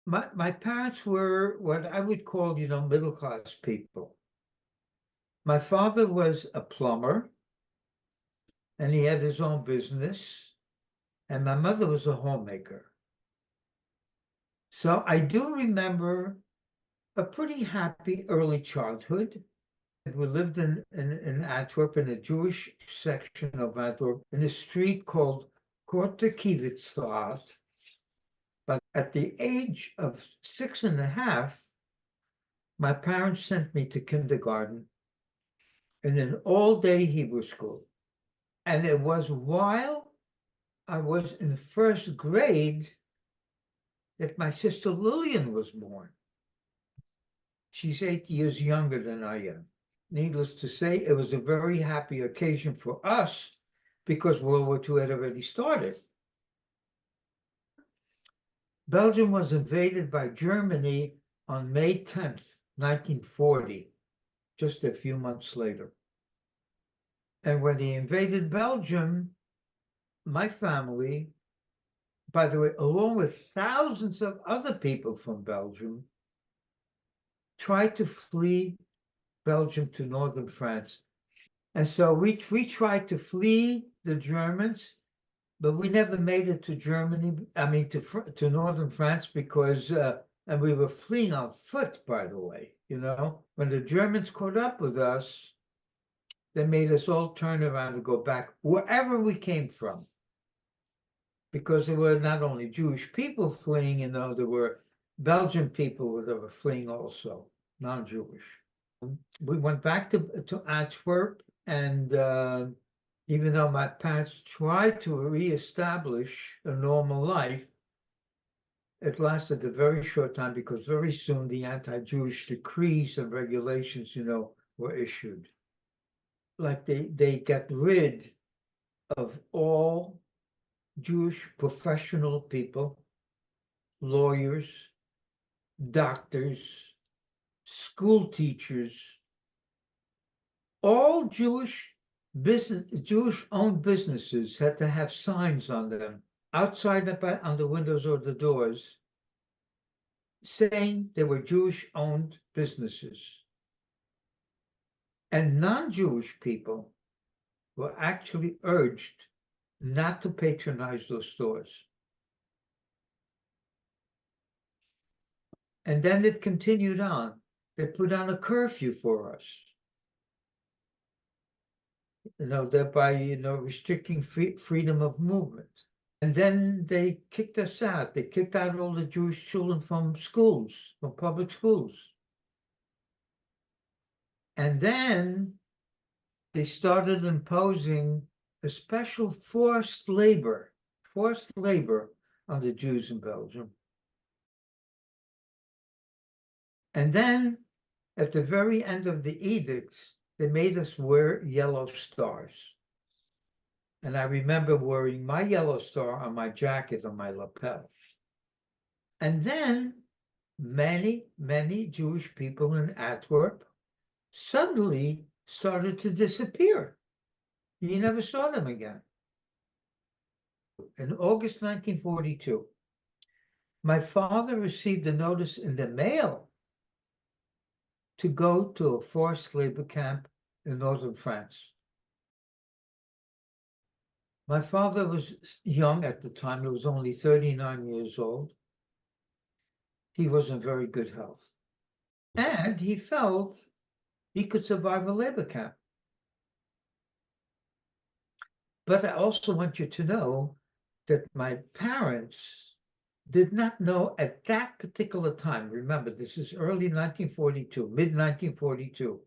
My parents were what I would call, middle class people. My father was a plumber and he had his own business, and my mother was a homemaker. So I do remember a pretty happy early childhood. We lived in Antwerp, in a Jewish section of Antwerp, in a street called Korte Kiewitzstraat. But at the age of 6.5, my parents sent me to kindergarten in an all-day Hebrew school. And it was while I was in first grade that my sister Lillian was born. She's 8 years younger than I am. Needless to say, it was a very happy occasion for us because World War II had already started. Belgium was invaded by Germany on May 10th, 1940, just a few months later. And when they invaded Belgium, my family, by the way, along with thousands of other people from Belgium, tried to flee Belgium to northern France. And so we tried to flee the Germans, but we never made it to Germany, I mean, to northern France because, and we were fleeing on foot, by the way, when the Germans caught up with us, they made us all turn around and go back wherever we came from. Because there were not only Jewish people fleeing, there were Belgian people that were fleeing also, non-Jewish. We went back to Antwerp, and even though my parents tried to reestablish a normal life, it lasted a very short time because very soon the anti-Jewish decrees and regulations, were issued. Like they got rid of all Jewish professional people, lawyers, doctors, school teachers, all Jewish owned businesses had to have signs on them outside on the windows or the doors saying they were Jewish owned businesses. And non-Jewish people were actually urged not to patronize those stores. And then it continued on. They put on a curfew for us. Thereby, restricting freedom of movement. And then they kicked us out. They kicked out all the Jewish children from schools, from public schools. And then they started imposing a special forced labor on the Jews in Belgium. And then at the very end of the edicts, they made us wear yellow stars. And I remember wearing my yellow star on my jacket, on my lapel. And then many, many Jewish people in Antwerp suddenly started to disappear. You never saw them again. In August 1942, my father received a notice in the mail to go to a forced labor camp in northern France. My father was young at the time. He was only 39 years old. He was in very good health. And he felt he could survive a labor camp. But I also want you to know that my parents did not know at that particular time, remember, this is early 1942, mid-1942,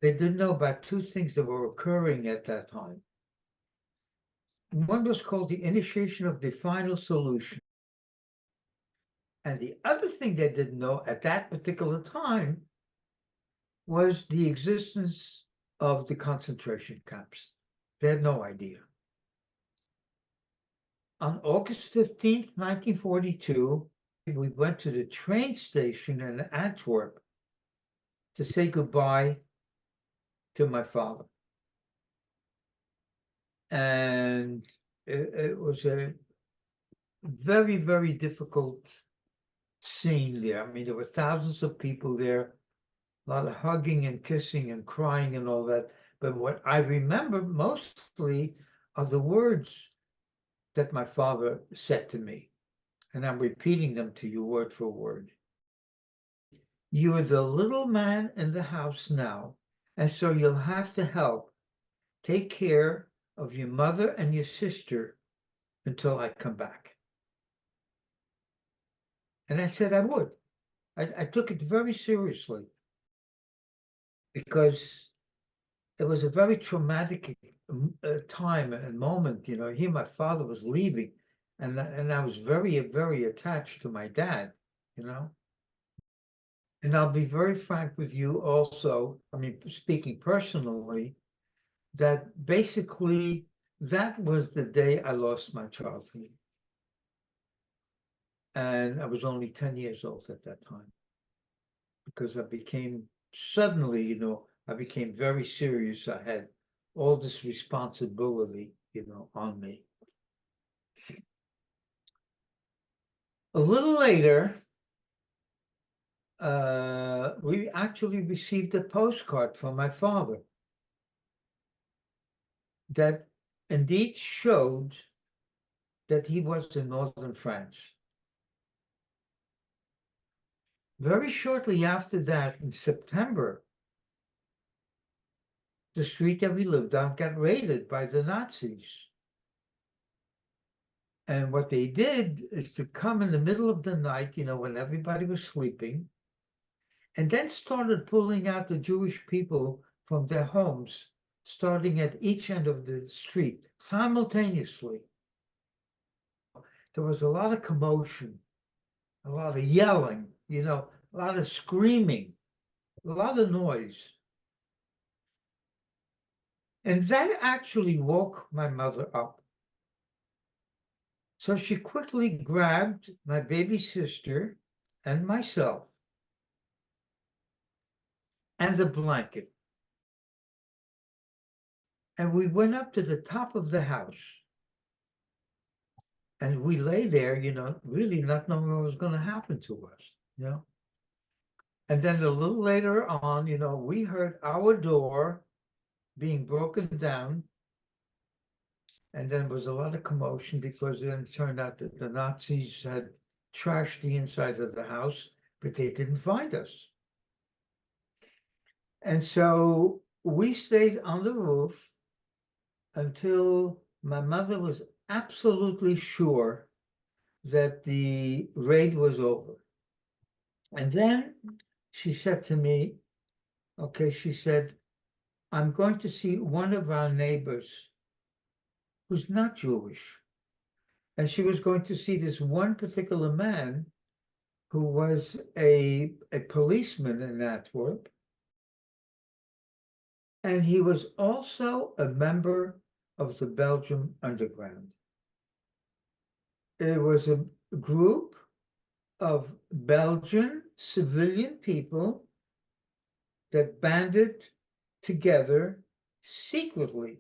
they didn't know about two things that were occurring at that time. One was called the initiation of the final solution. And the other thing they didn't know at that particular time was the existence of the concentration camps. They had no idea. On August 15th, 1942, we went to the train station in Antwerp to say goodbye to my father. And it was a very, very difficult scene there. I mean, there were thousands of people there, a lot of hugging and kissing and crying and all that. But what I remember mostly are the words that my father said to me. And I'm repeating them to you word for word. You're the little man in the house now, and so you'll have to help take care of your mother and your sister until I come back. And I said I would. I took it very seriously because it was a very traumatic time and moment. You know, here my father was leaving, and I was very, very attached to my dad, you know. And I'll be very frank with you also, I mean, speaking personally, that basically that was the day I lost my childhood. And I was only 10 years old at that time because I became suddenly, you know, I became very serious. I had all this responsibility, you know, on me. A little later, we actually received a postcard from my father that indeed showed that he was in northern France. Very shortly after that, in September, the street that we lived on got raided by the Nazis. And what they did is to come in the middle of the night, you know, when everybody was sleeping, and then started pulling out the Jewish people from their homes, starting at each end of the street simultaneously. There was a lot of commotion, a lot of yelling, you know, a lot of screaming, a lot of noise. And that actually woke my mother up. So she quickly grabbed my baby sister and myself and the blanket. And we went up to the top of the house. And we lay there, you know, really not knowing what was going to happen to us, you know. And then a little later on, you know, we heard our door being broken down. And then there was a lot of commotion because then it turned out that the Nazis had trashed the inside of the house, but they didn't find us. And so we stayed on the roof until my mother was absolutely sure that the raid was over. And then she said to me, okay, she said, I'm going to see one of our neighbors who's not Jewish. And she was going to see this one particular man who was a policeman in Antwerp. And he was also a member of the Belgian Underground. It was a group of Belgian civilian people that banded together secretly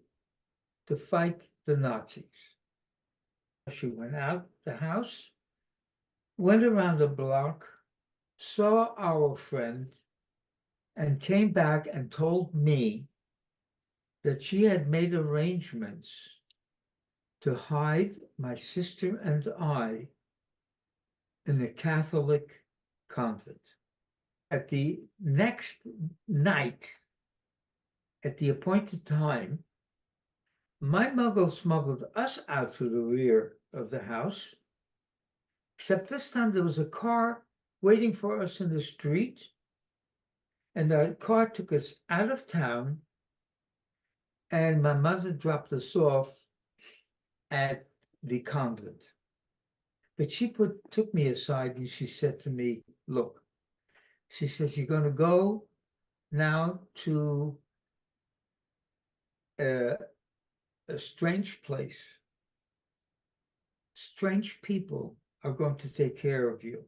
to fight the Nazis. She went out the house, went around the block, saw our friend, and came back and told me that she had made arrangements to hide my sister and I in a Catholic convent. At the next night, at the appointed time, my mother smuggled us out through the rear of the house, except this time there was a car waiting for us in the street, and the car took us out of town, and my mother dropped us off at the convent. But she took me aside and she said to me, look, she says, you're going to go now to a strange place. Strange people are going to take care of you.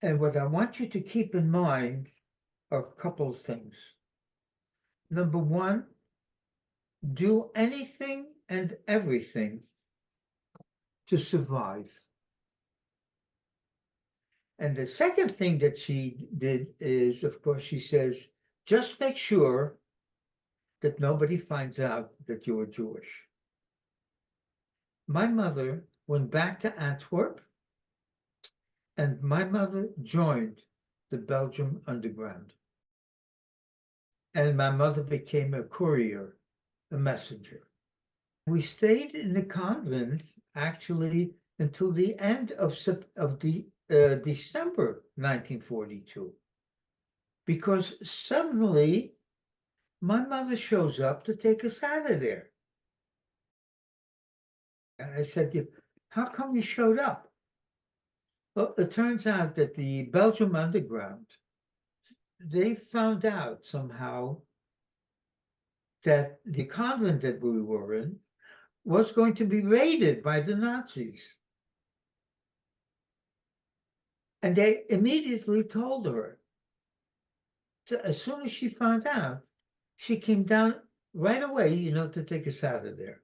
And what I want you to keep in mind are a couple of things. Number one, do anything and everything to survive. And the second thing that she did is, of course, she says, just make sure that nobody finds out that you are Jewish. My mother went back to Antwerp, and my mother joined the Belgian Underground. And my mother became a courier, a messenger. We stayed in the convent actually until the end of December 1942, because suddenly my mother shows up to take us out of there. And I said, how come you showed up? Well, it turns out that the Belgian Underground, they found out somehow that the convent that we were in was going to be raided by the Nazis. And they immediately told her. So as soon as she found out, she came down right away, to take us out of there.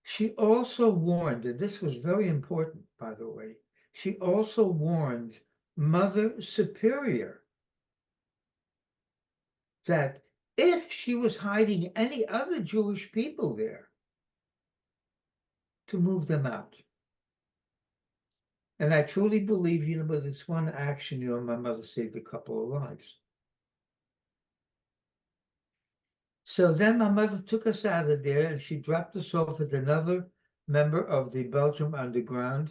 She also warned, and this was very important, by the way, she also warned Mother Superior that if she was hiding any other Jewish people there, to move them out. And I truly believe, with this one action, my mother saved a couple of lives. So then my mother took us out of there, and she dropped us off at another member of the Belgian Underground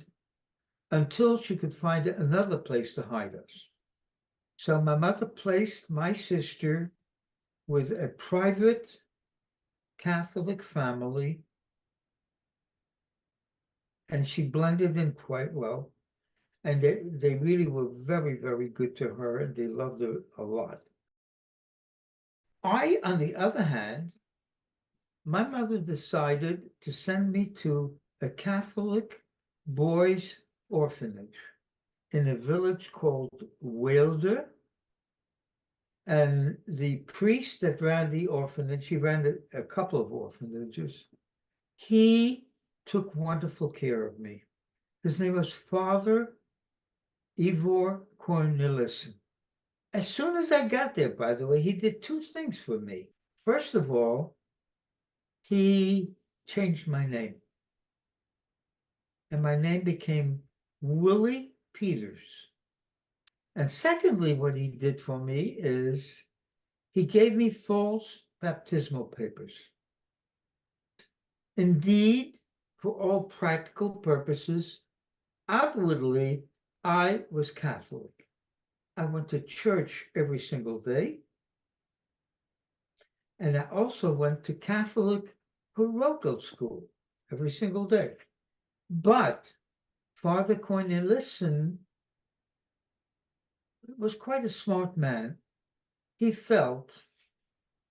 until she could find another place to hide us. So my mother placed my sister with a private Catholic family, and she blended in quite well. And they really were very, very good to her, and they loved her a lot. I, on the other hand, my mother decided to send me to a Catholic boys' orphanage in a village called Weelde. And the priest that ran the orphanage, he ran a couple of orphanages, he took wonderful care of me. His name was Father Ivor Cornelissen. As soon as I got there, by the way, he did two things for me. First of all, he changed my name. And my name became Willy Peters. And secondly, what he did for me is he gave me false baptismal papers. Indeed, for all practical purposes, outwardly, I was Catholic. I went to church every single day. And I also went to Catholic parochial school every single day. But Father Cornelissen was quite a smart man. He felt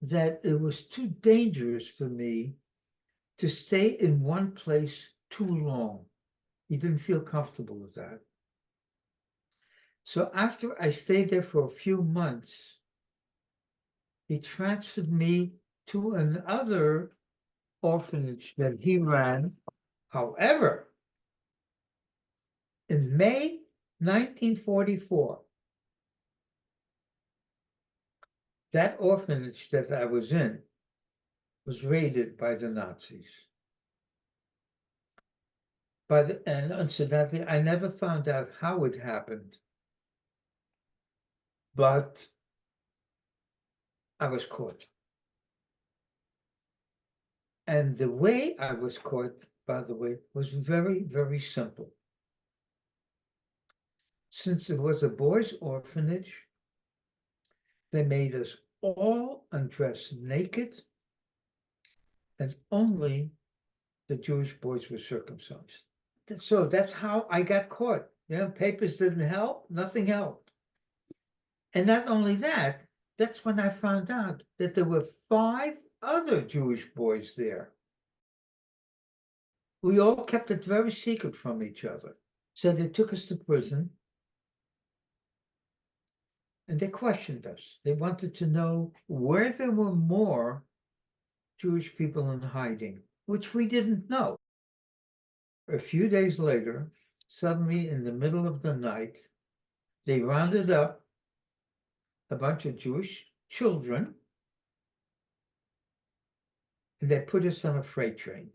that it was too dangerous for me to stay in one place too long. He didn't feel comfortable with that. So after I stayed there for a few months, he transferred me to another orphanage that he ran. However, in May 1944, that orphanage that I was in was raided by the Nazis. And incidentally, I never found out how it happened, but I was caught. And the way I was caught, by the way, was very, very simple. Since it was a boys' orphanage, they made us all undress naked, and only the Jewish boys were circumcised. So that's how I got caught. Papers didn't help, nothing helped. And not only that, that's when I found out that there were 5 other Jewish boys there. We all kept it very secret from each other. So they took us to prison, and they questioned us. They wanted to know where there were more Jewish people in hiding, which we didn't know. A few days later, Suddenly, in the middle of the night, they rounded up a bunch of Jewish children and they put us on a freight train.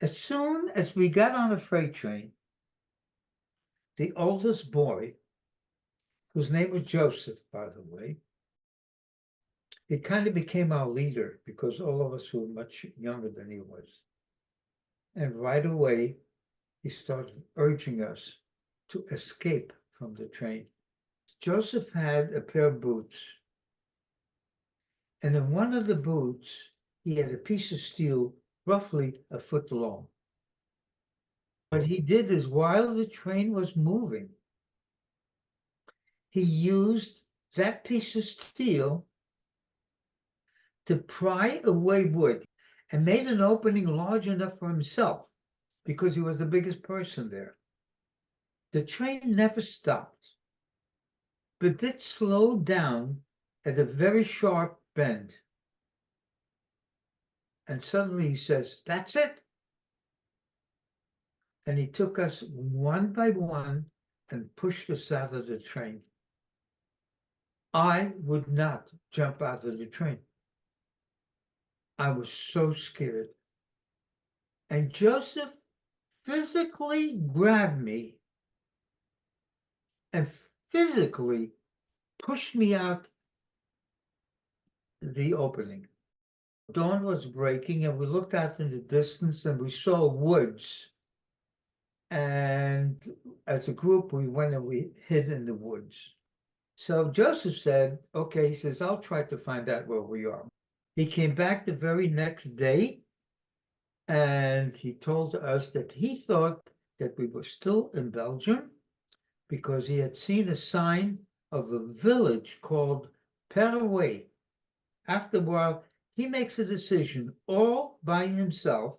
As soon as we got on a freight train, the oldest boy, whose name was Joseph, by the way, he kind of became our leader because all of us were much younger than he was. And right away, he started urging us to escape from the train. Joseph had a pair of boots, and in one of the boots, he had a piece of steel roughly a foot long. What he did is, while the train was moving, he used that piece of steel to pry away wood and made an opening large enough for himself because he was the biggest person there. The train never stopped, but did slow down at a very sharp bend. And suddenly he says, "That's it." And he took us one by one and pushed us out of the train. I would not jump out of the train. I was so scared. And Joseph physically grabbed me and physically pushed me out the opening. Dawn was breaking and we looked out in the distance and we saw woods. And as a group, we went and we hid in the woods. So Joseph said, okay, he says, I'll try to find out where we are. He came back the very next day and he told us that he thought that we were still in Belgium because he had seen a sign of a village called Perwez. After a while, he makes a decision all by himself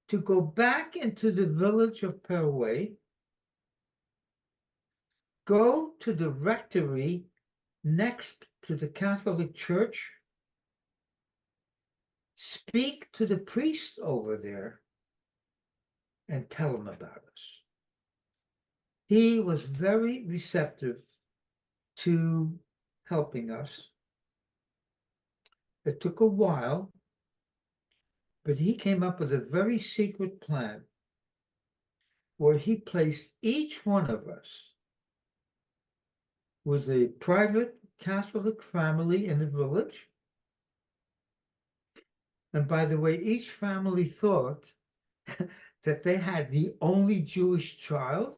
to go back into the village of Perwez, go to the rectory next to the Catholic Church, speak to the priest over there, and tell him about us. He was very receptive to helping us. It took a while, but he came up with a very secret plan where he placed each one of us with a private Catholic family in the village. And by the way, each family thought that they had the only Jewish child.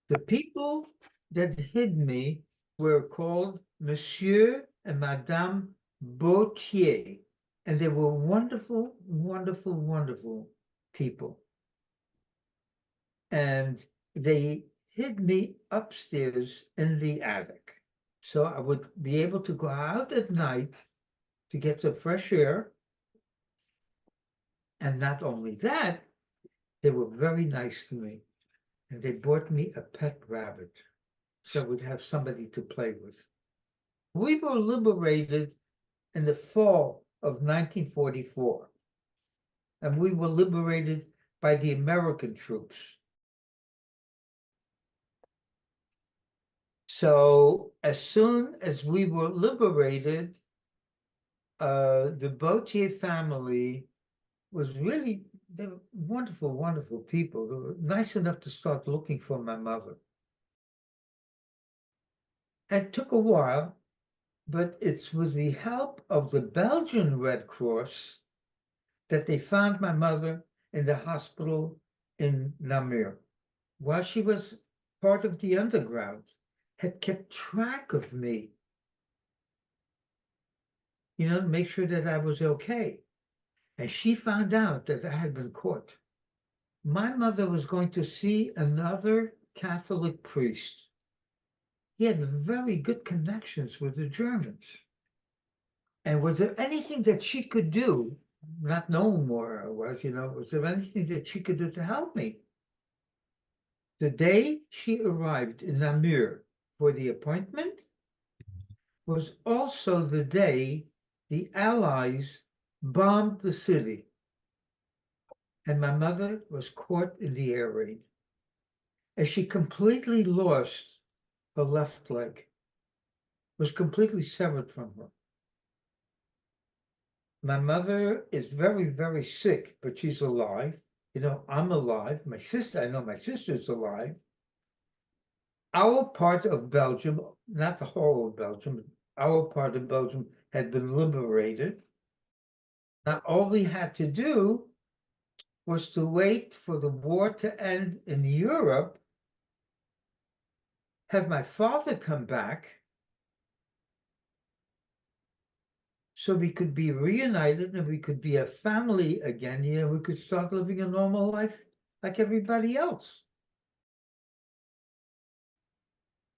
The people that hid me were called Monsieur and Madame Bautier, and they were wonderful, wonderful, wonderful people. And they hid me upstairs in the attic. So I would be able to go out at night to get some fresh air. And not only that, they were very nice to me. And they bought me a pet rabbit so I would have somebody to play with. We were liberated in the fall of 1944. And we were liberated by the American troops. So as soon as we were liberated, the Bautier family was really, they were wonderful, wonderful people. They were nice enough to start looking for my mother. It took a while, but it's with the help of the Belgian Red Cross that they found my mother in the hospital in Namur. While she was part of the underground, had kept track of me, to make sure that I was okay. And she found out that I had been caught. My mother was going to see another Catholic priest. He had very good connections with the Germans. And was there anything that she could do, not knowing where I was, was there anything that she could do to help me? The day she arrived in Namur for the appointment was also the day the Allies bombed the city. and my mother was caught in the air raid. And she completely lost her left leg, was completely severed from her. My mother is very, very sick, but she's alive. You know, I'm alive. My sister, I know my sister's alive. Our part of Belgium, not the whole of Belgium, our part of Belgium had been liberated. Now, all we had to do was to wait for the war to end in Europe, have my father come back so we could be reunited and we could be a family again. You know, we could start living a normal life like everybody else.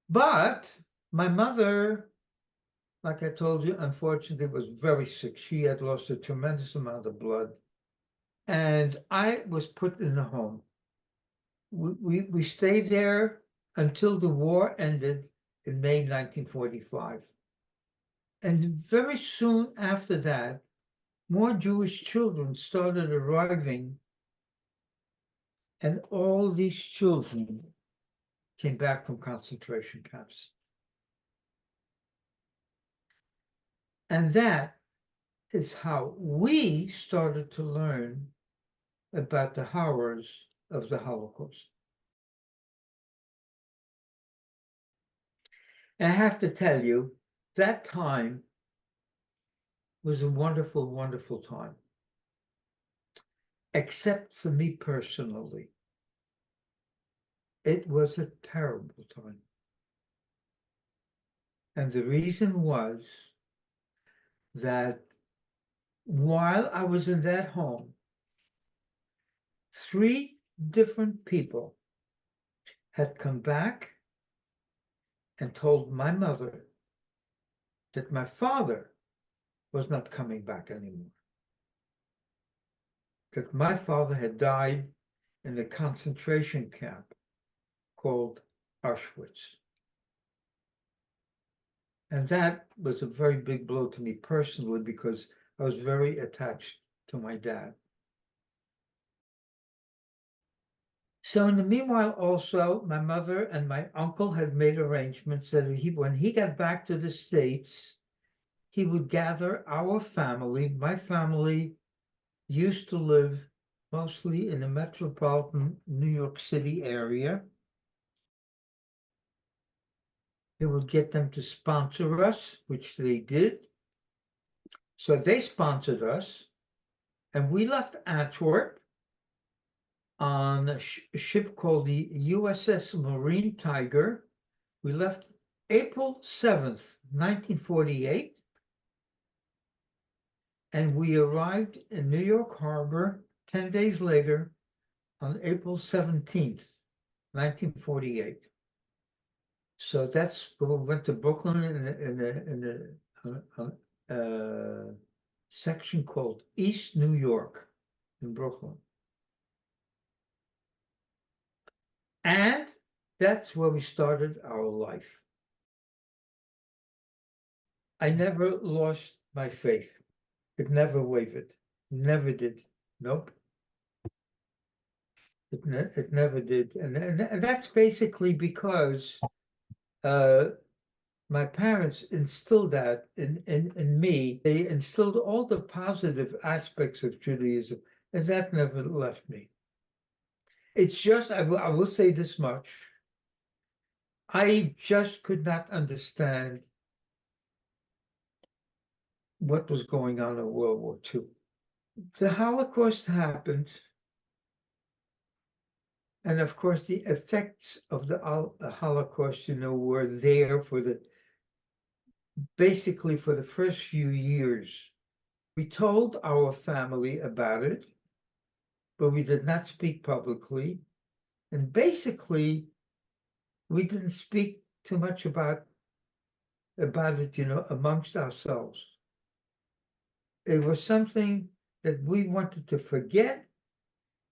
But my mother, like I told you, unfortunately was very sick. She had lost a tremendous amount of blood. And I was put in a home. We stayed there until the war ended in May 1945. And very soon after that, more Jewish children started arriving, and all these children came back from concentration camps. And that is how we started to learn about the horrors of the Holocaust. And I have to tell you, that time was a wonderful, wonderful time. Except for me personally, it was a terrible time. And the reason was that while I was in that home, 3 different people had come back and told my mother that my father was not coming back anymore. That my father had died in a concentration camp called Auschwitz. And that was a very big blow to me personally because I was very attached to my dad. So in the meanwhile, also, my mother and my uncle had made arrangements that when he got back to the States, he would gather our family. My family used to live mostly in the metropolitan New York City area. He would get them to sponsor us, which they did. So they sponsored us, and we left Antwerp on a ship called the USS Marine Tiger. We left April 7th, 1948, and we arrived in New York Harbor 10 days later on April 17th, 1948. So that's when we went to Brooklyn in a section called East New York in Brooklyn. And that's where we started our life. I never lost my faith. It never wavered. Never did. Nope. It never did. And that's basically because my parents instilled that in me. They instilled all the positive aspects of Judaism, and that never left me. It's just, I will say this much. I just could not understand what was going on in World War II. The Holocaust happened, and of course, the effects of the Holocaust, were there basically for the first few years. We told our family about it, but we did not speak publicly. And basically, we didn't speak too much about it, amongst ourselves. It was something that we wanted to forget.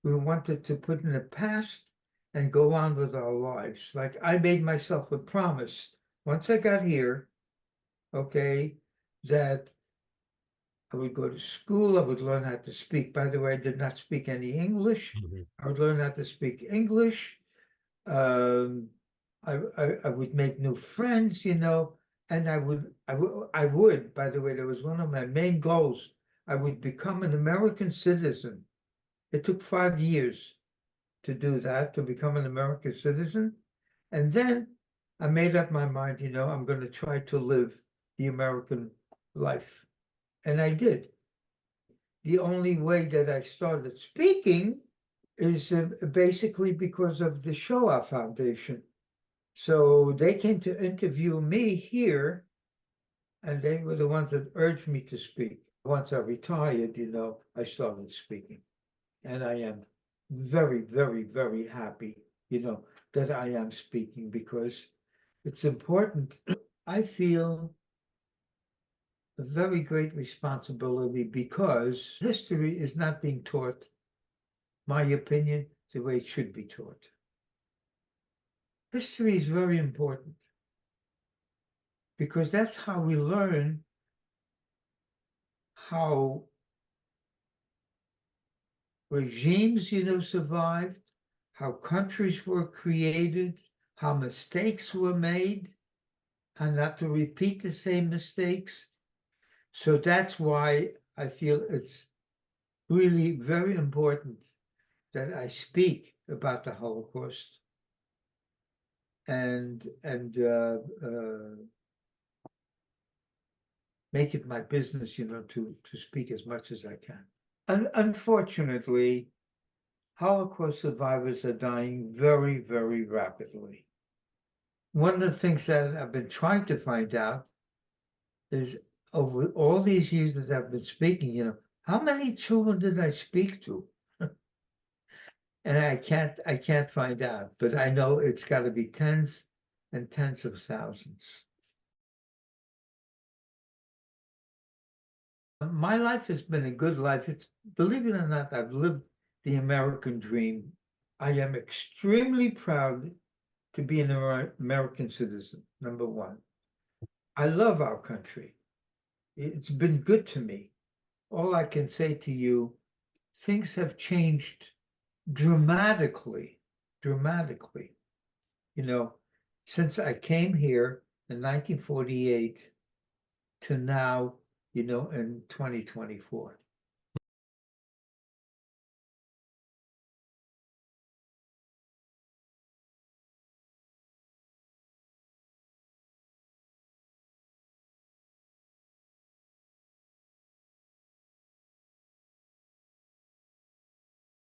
We wanted to put in the past and go on with our lives. Like I made myself a promise once I got here, okay, that I would go to school. I would learn how to speak. By the way, I did not speak any English. I would learn how to speak English. Um, I would make new friends, and I would, by the way, that was one of my main goals. I would become an American citizen. It took 5 years to do that, to become an American citizen. And then I made up my mind, I'm going to try to live the American life. And I did. The only way that I started speaking is basically because of the Shoah Foundation. So they came to interview me here, and they were the ones that urged me to speak. Once I retired, I started speaking. And I am very, very, very happy, that I am speaking because it's important. I feel a very great responsibility because history is not being taught, my opinion, the way it should be taught. History is very important because that's how we learn how regimes, survived, how countries were created, how mistakes were made, how not to repeat the same mistakes. So that's why I feel it's really very important that I speak about the Holocaust and make it my business, to speak as much as I can. And unfortunately, Holocaust survivors are dying very, very rapidly. One of the things that I've been trying to find out is over all these years that I've been speaking, how many children did I speak to? And I can't find out, but I know it's got to be tens and tens of thousands. My life has been a good life. Believe it or not, I've lived the American dream. I am extremely proud to be an American citizen, number one. I love our country. It's been good to me. All I can say to you, things have changed dramatically, dramatically. Since I came here in 1948 to now, in 2024.